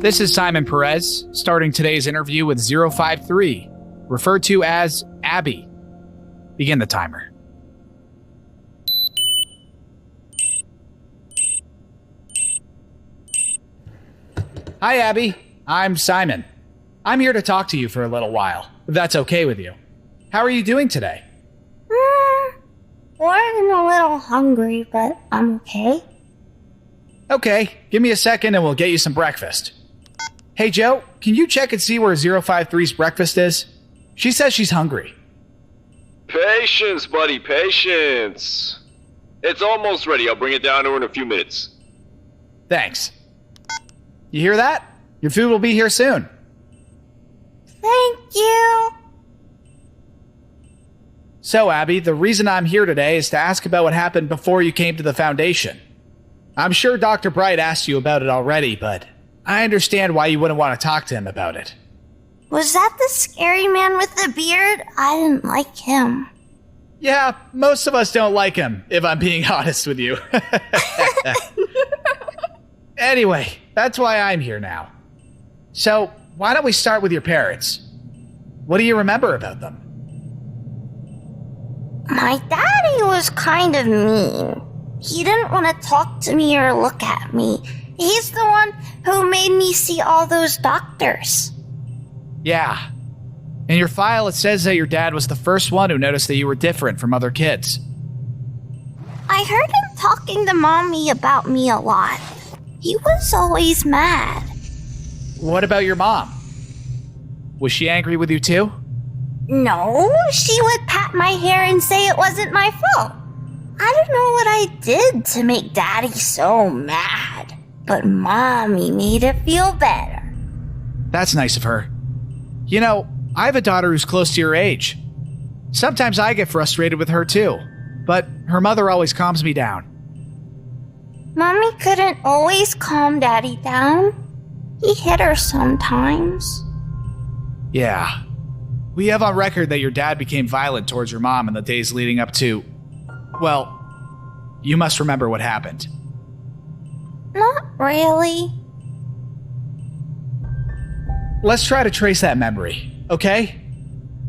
This is Simon Perez, starting today's interview with 053, referred to as Abby. Begin the timer. Hi, Abby. I'm Simon. I'm here to talk to you for a little while, if that's okay with you. How are you doing today? Well, I'm a little hungry, but I'm okay. Okay, give me a second and we'll get you some breakfast. Hey, Joe, can you check and see where 053's breakfast is? She says she's hungry. Patience, buddy, patience. It's almost ready. I'll bring it down to her in a few minutes. Thanks. You hear that? Your food will be here soon. Thank you. So, Abby, the reason I'm here today is to ask about what happened before you came to the Foundation. I'm sure Dr. Bright asked you about it already, but I understand why you wouldn't want to talk to him about it. Was that the scary man with the beard? I didn't like him. Yeah, most of us don't like him, if I'm being honest with you. Anyway, that's why I'm here now. So, why don't we start with your parents? What do you remember about them? My daddy was kind of mean. He didn't want to talk to me or look at me. He's the one who made me see all those doctors. Yeah. In your file, it says that your dad was the first one who noticed that you were different from other kids. I heard him talking to Mommy about me a lot. He was always mad. What about your mom? Was she angry with you too? No, she would pat my hair and say it wasn't my fault. I don't know what I did to make Daddy so mad, but Mommy made it feel better. That's nice of her. You know, I have a daughter who's close to your age. Sometimes I get frustrated with her too, but her mother always calms me down. Mommy couldn't always calm Daddy down. He hit her sometimes. Yeah. We have on record that your dad became violent towards your mom in the days leading up to... Well, you must remember what happened. Not really. Let's try to trace that memory, okay?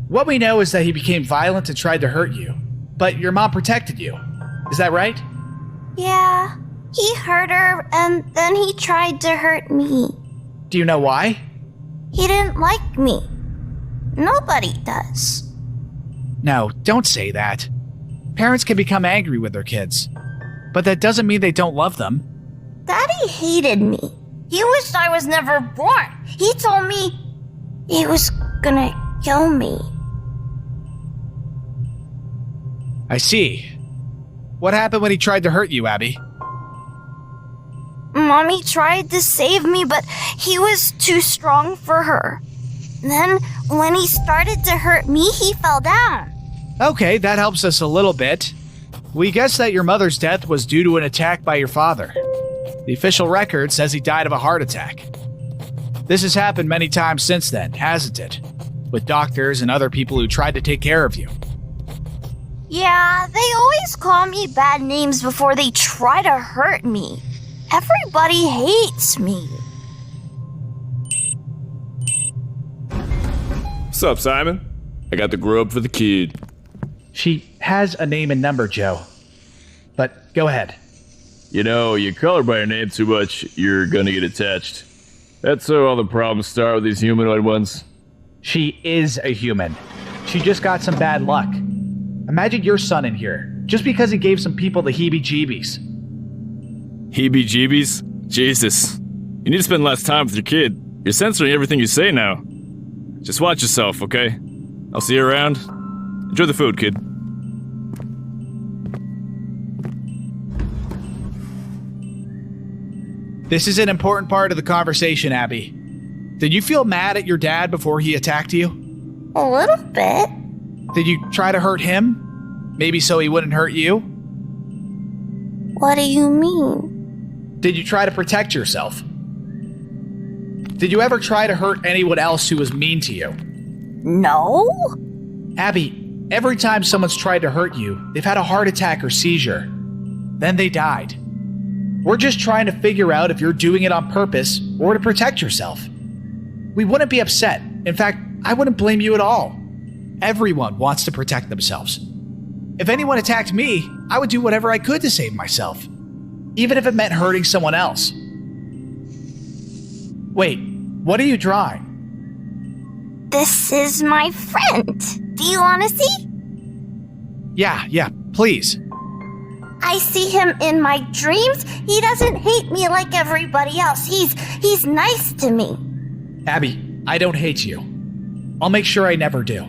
What we know is that he became violent and tried to hurt you, but your mom protected you. Is that right? Yeah, he hurt her and then he tried to hurt me. Do you know why? He didn't like me. Nobody does. No, don't say that. Parents can become angry with their kids, but that doesn't mean they don't love them. Daddy hated me. He wished I was never born. He told me he was gonna kill me. I see. What happened when he tried to hurt you, Abby? Mommy tried to save me, but he was too strong for her. Then, when he started to hurt me, he fell down. Okay, that helps us a little bit. We guess that your mother's death was due to an attack by your father. The official record says he died of a heart attack. This has happened many times since then, hasn't it? With doctors and other people who tried to take care of you. Yeah, they always call me bad names before they try to hurt me. Everybody hates me. What's up, Simon? I got the grub for the kid. She has a name and number, Joe. But go ahead. You know, you call her by her name too much, you're gonna get attached. That's how all the problems start with these humanoid ones. She is a human. She just got some bad luck. Imagine your son in here, just because he gave some people the heebie-jeebies. Heebie-jeebies? Jesus. You need to spend less time with your kid. You're censoring everything you say now. Just watch yourself, okay? I'll see you around. Enjoy the food, kid. This is an important part of the conversation, Abby. Did you feel mad at your dad before he attacked you? A little bit. Did you try to hurt him? Maybe so he wouldn't hurt you? What do you mean? Did you try to protect yourself? Did you ever try to hurt anyone else who was mean to you? No. Abby, every time someone's tried to hurt you, they've had a heart attack or seizure. Then they died. We're just trying to figure out if you're doing it on purpose or to protect yourself. We wouldn't be upset. In fact, I wouldn't blame you at all. Everyone wants to protect themselves. If anyone attacked me, I would do whatever I could to save myself, even if it meant hurting someone else. Wait, what are you drawing? This is my friend. Do you want to see? Yeah, please. I see him in my dreams. He doesn't hate me like everybody else. He's nice to me. Abby, I don't hate you. I'll make sure I never do.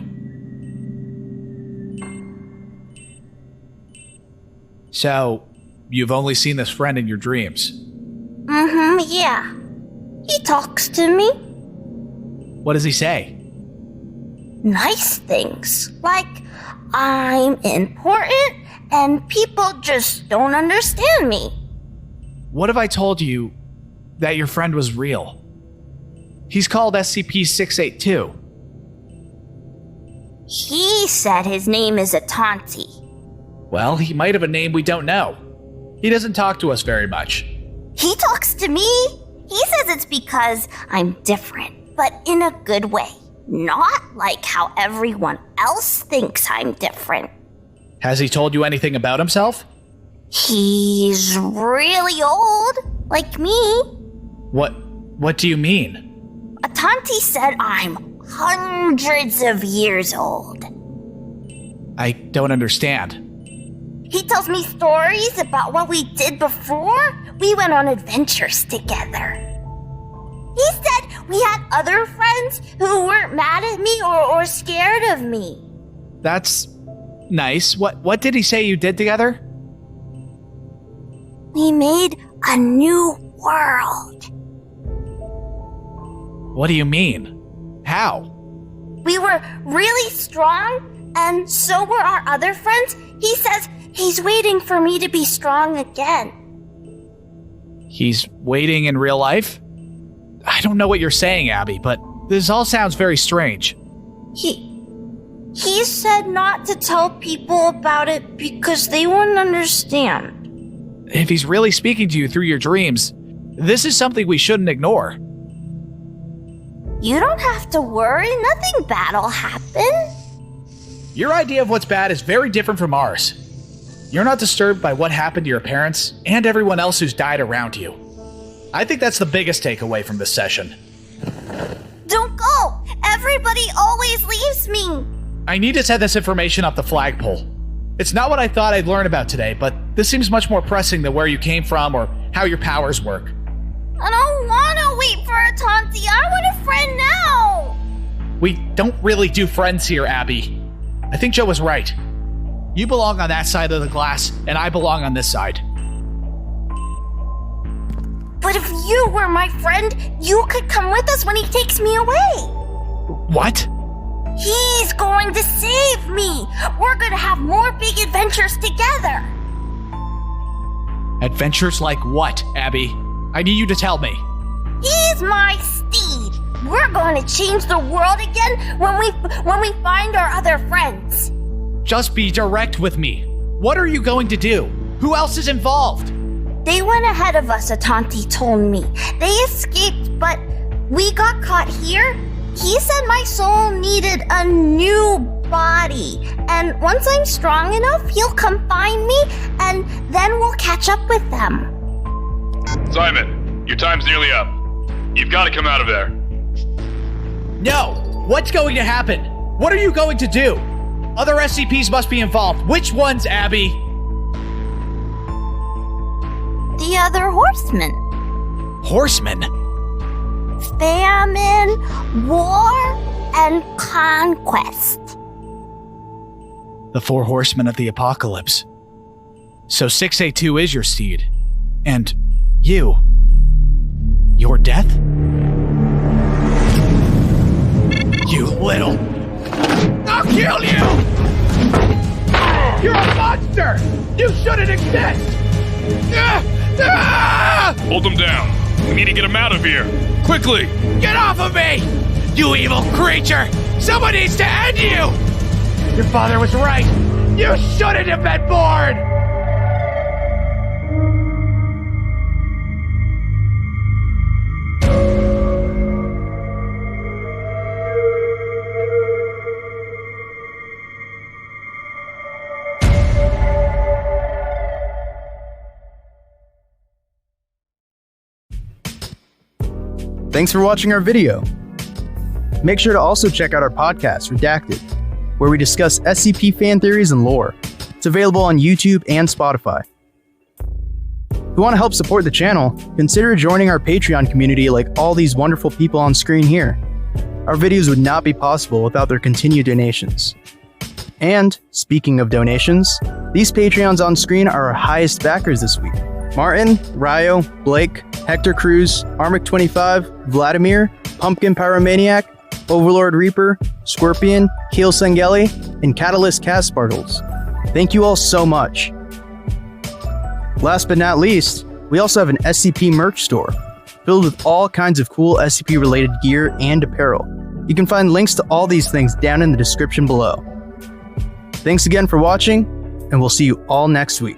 So, you've only seen this friend in your dreams? Yeah. He talks to me. What does he say? Nice things. Like, I'm important and people just don't understand me. What if I told you that your friend was real? He's called SCP-682. He said his name is Atanti. Well, he might have a name we don't know. He doesn't talk to us very much. He talks to me. He says it's because I'm different, but in a good way. Not like how everyone else thinks I'm different. Has he told you anything about himself? He's really old, like me. What do you mean? Atanti said I'm hundreds of years old. I don't understand. He tells me stories about what we did before we went on adventures together. He said we had other friends who weren't mad at me or scared of me. That's nice. What did he say you did together? We made a new world. What do you mean? How? We were really strong, and so were our other friends. He says he's waiting for me to be strong again. He's waiting in real life? I don't know what you're saying, Abby, but this all sounds very strange. He said not to tell people about it because they wouldn't understand. If he's really speaking to you through your dreams, this is something we shouldn't ignore. You don't have to worry. Nothing bad'll happen. Your idea of what's bad is very different from ours. You're not disturbed by what happened to your parents and everyone else who's died around you. I think that's the biggest takeaway from this session. Don't go! Everybody always leaves me! I need to set this information up the flagpole. It's not what I thought I'd learn about today, but this seems much more pressing than where you came from or how your powers work. I don't want to wait for Atanti. I want a friend now! We don't really do friends here, Abby. I think Joe was right. You belong on that side of the glass, and I belong on this side. But if you were my friend, you could come with us when he takes me away. What? He's going to save me. We're going to have more big adventures together. Adventures like what, Abby? I need you to tell me. He's my steed. We're going to change the world again when we find our other friends. Just be direct with me. What are you going to do? Who else is involved? They went ahead of us, Atanti told me. They escaped, but we got caught here. He said my soul needed a new body. And once I'm strong enough, he'll come find me, and then we'll catch up with them. Simon, your time's nearly up. You've got to come out of there. No! What's going to happen? What are you going to do? Other SCPs must be involved. Which ones, Abby? The other horsemen. Horsemen? Famine, war, and conquest. The 4 horsemen of the apocalypse. So 682 is your steed. And you. Your death? You little... I'll kill you! You're a monster! You shouldn't exist! Hold him down. We need to get him out of here. Quickly! Get off of me! You evil creature! Someone needs to end you! Your father was right! You shouldn't have been born! Thanks for watching our video. Make sure to also check out our podcast, Redacted, where we discuss SCP fan theories and lore. It's available on YouTube and Spotify. If you want to help support the channel, consider joining our Patreon community like all these wonderful people on screen here. Our videos would not be possible without their continued donations. And, speaking of donations, these Patreons on screen are our highest backers this week. Martin, Ryo, Blake, Hector Cruz, Armic25, Vladimir, Pumpkin Pyromaniac, Overlord Reaper, Scorpion, Keel Sengeli, and Catalyst Caspartles. Thank you all so much. Last but not least, we also have an SCP merch store filled with all kinds of cool SCP-related gear and apparel. You can find links to all these things down in the description below. Thanks again for watching, and we'll see you all next week.